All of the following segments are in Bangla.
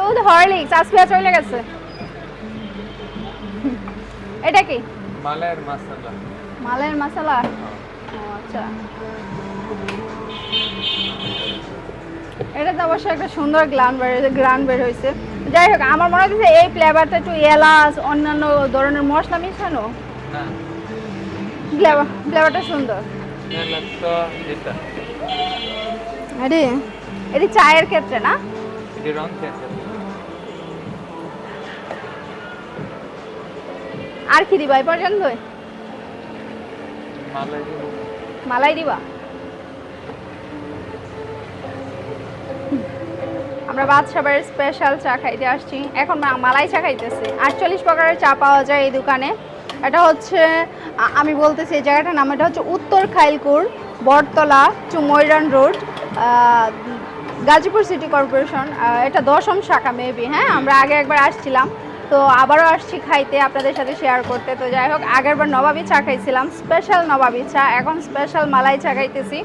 দুধ হরলিক্স আজকে চলে গেছে। এটা কি? মালাইয়ের মশলা। মালাইয়ের মশলা। ও আচ্ছা, এটা তো অবশ্যই একটা সুন্দর গ্রান বের হয়েছে। যাই হোক, আমার মনে হচ্ছে এই ফ্লেভারটা একটু এলাচ অন্যান্য ধরনের মশলা মিশানো। না, ফ্লেভারটা সুন্দর। এলাচ তো এটা। আরে এটি চায়ের ক্ষেত্রে না? এটি রং খেতে। আর কি দিবা এই পর্যন্ত? মালাই দিব। মালাই দিবা? আমরা বাদশাবাড়ির স্পেশাল চা খাইতে আসছি, এখন মালাই চা খাইতেছি। 48 প্রকারের চা পাওয়া যায় এই দোকানে। এটা হচ্ছে আমি বলতেছি এই জায়গাটার নাম, এটা হচ্ছে উত্তর খাইলকুর, বটতলা, ময়রান রোড, গাজীপুর সিটি কর্পোরেশন। এটা 10ম শাখা মেবি। হ্যাঁ, আমরা আগে একবার আসছিলাম, তো আবারও আসছি খাইতে আপনাদের সাথে শেয়ার করতে। তো যাই হোক, আগেরবার নবাবী চা খাইছিলাম, স্পেশাল নবাবী চা, এখন স্পেশাল মালাই চা খাইতেছি।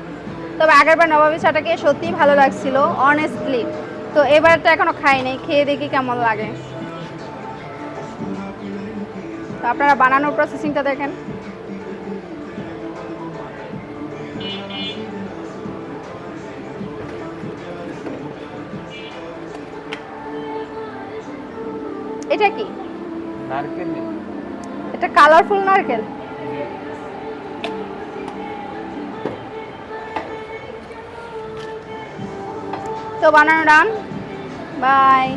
তবে আগেরবার নবাবী চাটা খেয়ে সত্যিই ভালো লাগছিল অনেস্টলি। তো এবারটা এখনো খাইনি, খেয়ে দেখি কেমন লাগে। তো আপনারা বানানোর প্রসেসিংটা দেখেন। এটা কি? নারকেল। এটা কালারফুল নারকেল। তো বানানো ডান, বাই।